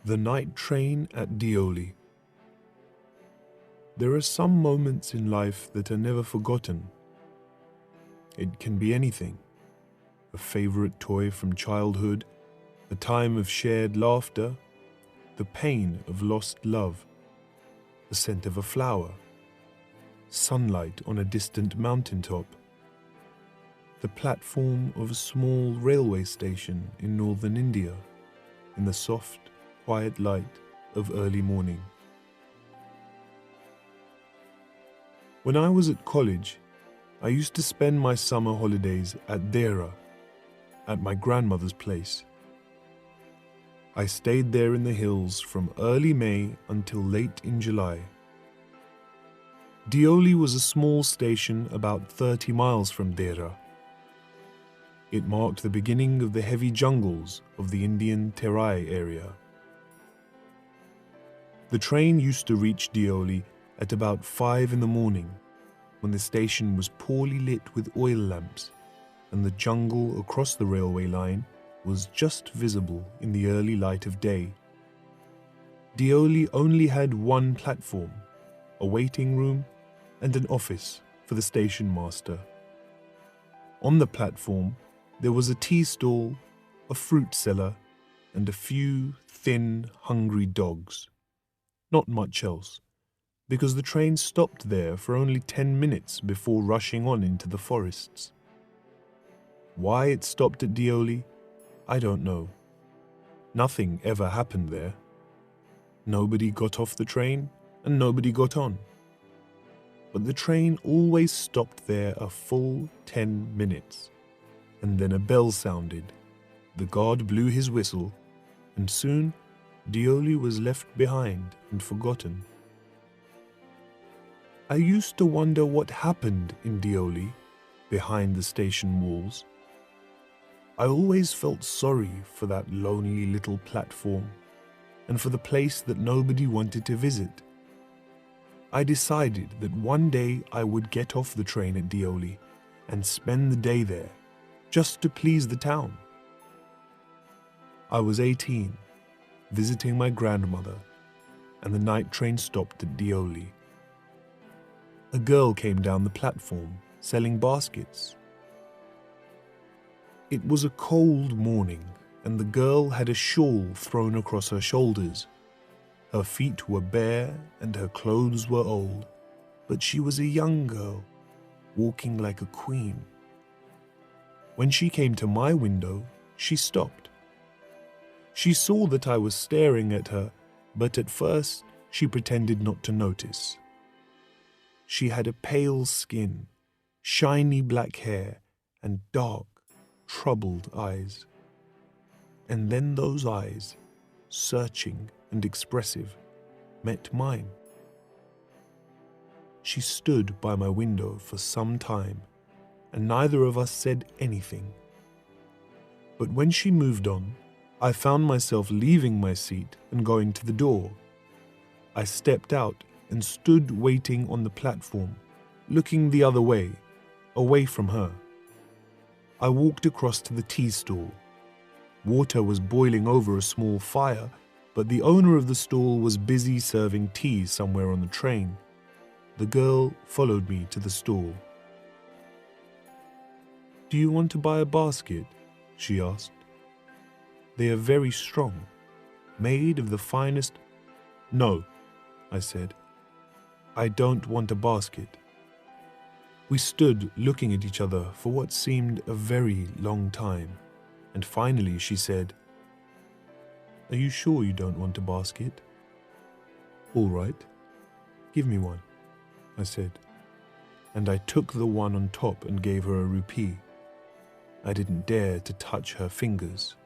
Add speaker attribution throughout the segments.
Speaker 1: The night train at Deoli. There are some moments in life that are never forgotten. It can be anything. A favorite toy from childhood, a time of shared laughter, the pain of lost love, the scent of a flower, sunlight on a distant mountaintop, the platform of a small railway station in northern India, in the soft, quiet light of early morning. When I was at college, I used to spend my summer holidays at Dera, at my grandmother's place. I stayed there in the hills from early May until late in July. Deoli was a small station about 30 miles from Dera. It marked the beginning of the heavy jungles of the Indian Terai area. The train used to reach Deoli at about 5 in the morning, when the station was poorly lit with oil lamps and the jungle across the railway line was just visible in the early light of day. Deoli only had one platform, a waiting room and an office for the station master. On the platform, there was a tea stall, a fruit cellar, and a few thin, hungry dogs. Not much else, because the train stopped there for only 10 minutes before rushing on into the forests. Why it stopped at Deoli, I don't know. Nothing ever happened there. Nobody got off the train and nobody got on. But the train always stopped there a full 10 minutes. And then a bell sounded, the guard blew his whistle, and soon Deoli was left behind and forgotten. I used to wonder what happened in Deoli, behind the station walls. I always felt sorry for that lonely little platform, and for the place that nobody wanted to visit. I decided that one day I would get off the train at Deoli and spend the day there, just to please the town. I was 18, visiting my grandmother, and the night train stopped at Deoli. A girl came down the platform, selling baskets. It was a cold morning, and the girl had a shawl thrown across her shoulders. Her feet were bare, and her clothes were old, but she was a young girl, walking like a queen. When she came to my window, she stopped. She saw that I was staring at her, but at first she pretended not to notice. She had a pale skin, shiny black hair, and dark, troubled eyes. And then those eyes, searching and expressive, met mine. She stood by my window for some time, and neither of us said anything. But when she moved on, I found myself leaving my seat and going to the door. I stepped out and stood waiting on the platform, looking the other way, away from her. I walked across to the tea stall. Water was boiling over a small fire, but the owner of the stall was busy serving tea somewhere on the train. The girl followed me to the stall. "Do you want to buy a basket?" she asked. "They are very strong, made of the finest—" "No," I said. "I don't want a basket." We stood looking at each other for what seemed a very long time, and finally she said, "Are you sure you don't want a basket?" "All right, give me one," I said, and I took the one on top and gave her a rupee. I didn't dare to touch her fingers.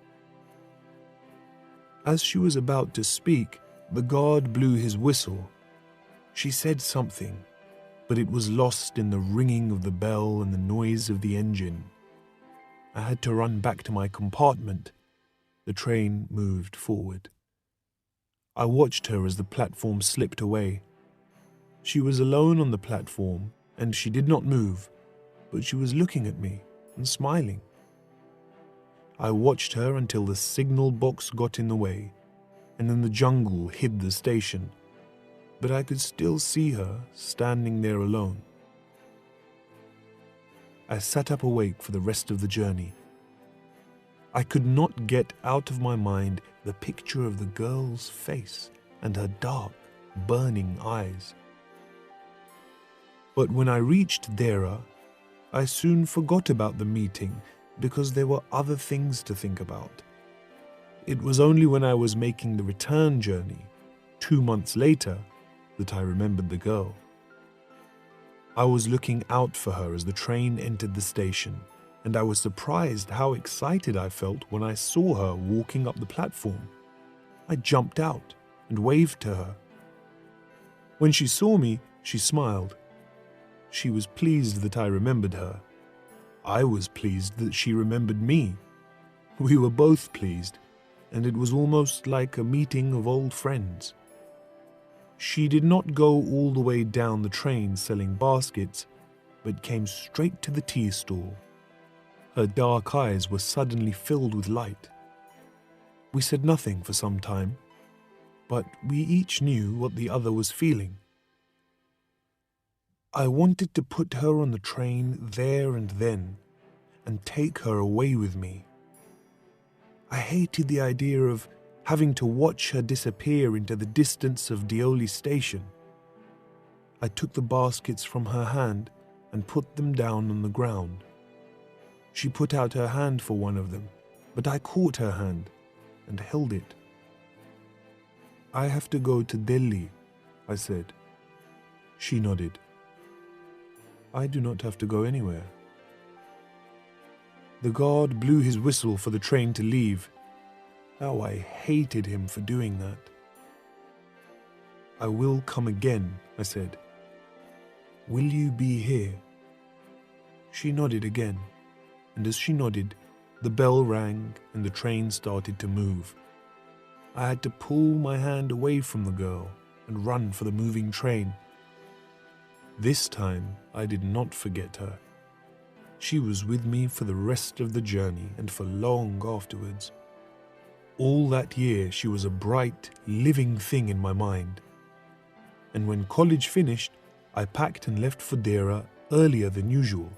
Speaker 1: As she was about to speak, the guard blew his whistle. She said something, but it was lost in the ringing of the bell and the noise of the engine. I had to run back to my compartment. The train moved forward. I watched her as the platform slipped away. She was alone on the platform, and she did not move, but she was looking at me and smiling. I watched her until the signal box got in the way, and then the jungle hid the station, but I could still see her standing there alone. I sat up awake for the rest of the journey. I could not get out of my mind the picture of the girl's face and her dark, burning eyes. But when I reached Dera, I soon forgot about the meeting because there were other things to think about. It was only when I was making the return journey, 2 months later, that I remembered the girl. I was looking out for her as the train entered the station, and I was surprised how excited I felt when I saw her walking up the platform. I jumped out and waved to her. When she saw me, she smiled. She was pleased that I remembered her. I was pleased that she remembered me. We were both pleased, and it was almost like a meeting of old friends. She did not go all the way down the train selling baskets, but came straight to the tea stall. Her dark eyes were suddenly filled with light. We said nothing for some time, but we each knew what the other was feeling. I wanted to put her on the train there and then, and take her away with me. I hated the idea of having to watch her disappear into the distance of Deoli Station. I took the baskets from her hand and put them down on the ground. She put out her hand for one of them, but I caught her hand and held it. "I have to go to Delhi," I said. She nodded. "I do not have to go anywhere." The guard blew his whistle for the train to leave. How I hated him for doing that. "I will come again," I said. "Will you be here?" She nodded again, and as she nodded, the bell rang and the train started to move. I had to pull my hand away from the girl and run for the moving train. This time, I did not forget her. She was with me for the rest of the journey and for long afterwards. All that year, she was a bright, living thing in my mind. And when college finished, I packed and left for Dera earlier than usual.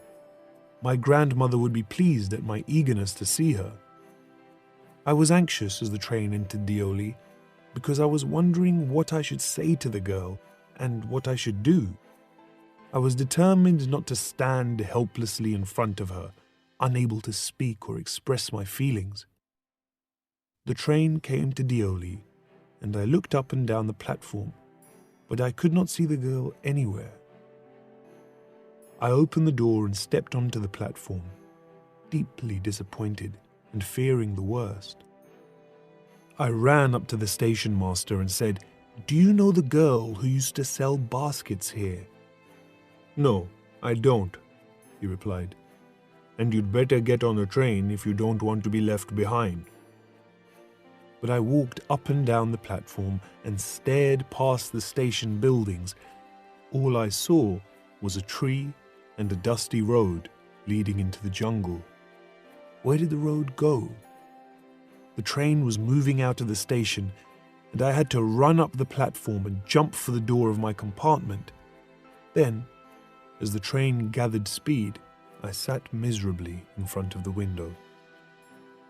Speaker 1: My grandmother would be pleased at my eagerness to see her. I was anxious as the train entered Deoli because I was wondering what I should say to the girl and what I should do. I was determined not to stand helplessly in front of her, unable to speak or express my feelings. The train came to Deoli, and I looked up and down the platform, but I could not see the girl anywhere. I opened the door and stepped onto the platform, deeply disappointed and fearing the worst. I ran up to the station master and said, "Do you know the girl who used to sell baskets here?" "No, I don't," he replied. "And you'd better get on the train if you don't want to be left behind." But I walked up and down the platform and stared past the station buildings. All I saw was a tree and a dusty road leading into the jungle. Where did the road go? The train was moving out of the station, and I had to run up the platform and jump for the door of my compartment. Then, as the train gathered speed, I sat miserably in front of the window.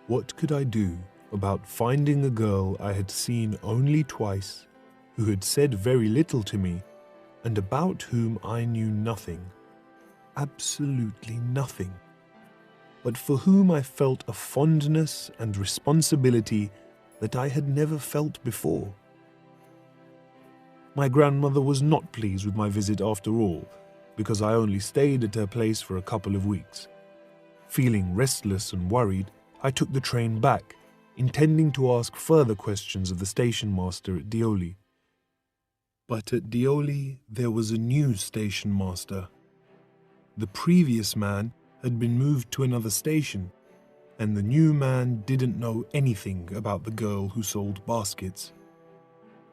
Speaker 1: What could I do about finding a girl I had seen only twice, who had said very little to me, and about whom I knew nothing, absolutely nothing, but for whom I felt a fondness and responsibility that I had never felt before? My grandmother was not pleased with my visit after all, because I only stayed at her place for a couple of weeks. Feeling restless and worried, I took the train back, intending to ask further questions of the station master at Deoli. But at Deoli, there was a new station master. The previous man had been moved to another station, and the new man didn't know anything about the girl who sold baskets.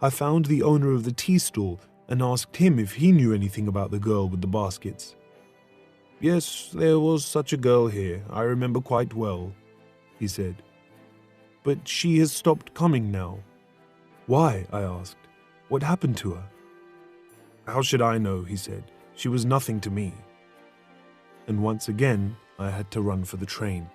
Speaker 1: I found the owner of the tea stall and asked him if he knew anything about the girl with the baskets. "Yes, there was such a girl here, I remember quite well," he said. "But she has stopped coming now." Why? I asked. What happened to her? How should I know? He said. She was nothing to me. And once again, I had to run for the train.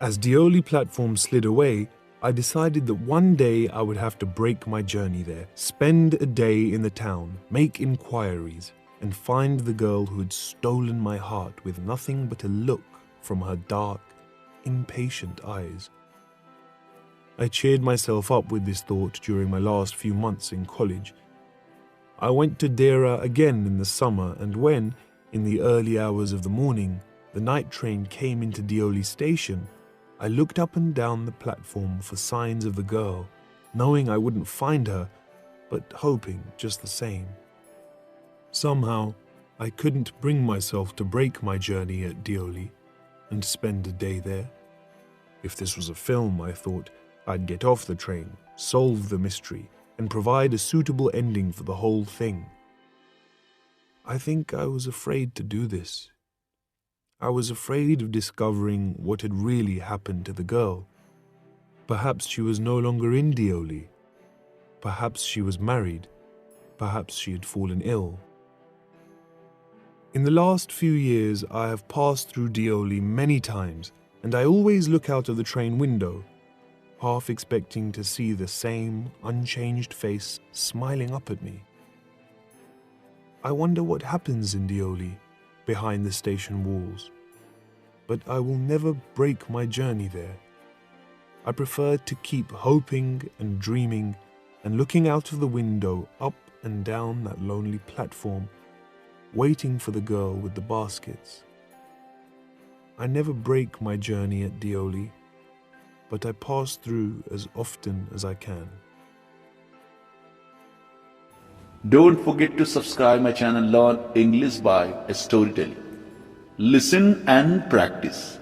Speaker 1: As Deoli platform slid away, I decided that one day I would have to break my journey there, spend a day in the town, make inquiries, and find the girl who had stolen my heart with nothing but a look from her dark, impatient eyes. I cheered myself up with this thought during my last few months in college. I went to Dera again in the summer, and when, in the early hours of the morning, the night train came into Deoli Station, I looked up and down the platform for signs of the girl, knowing I wouldn't find her, but hoping just the same. Somehow, I couldn't bring myself to break my journey at Deoli and spend a day there. If this was a film, I thought, I'd get off the train, solve the mystery, and provide a suitable ending for the whole thing. I think I was afraid to do this. I was afraid of discovering what had really happened to the girl. Perhaps she was no longer in Deoli. Perhaps she was married. Perhaps she had fallen ill. In the last few years, I have passed through Deoli many times, and I always look out of the train window, half expecting to see the same unchanged face smiling up at me. I wonder what happens in Deoli, behind the station walls. But I will never break my journey there. I prefer to keep hoping and dreaming and looking out of the window up and down that lonely platform, waiting for the girl with the baskets. I never break my journey at Deoli, but I pass through as often as I can.
Speaker 2: Don't forget to subscribe my channel Learn English by Storytelling. Listen and practice.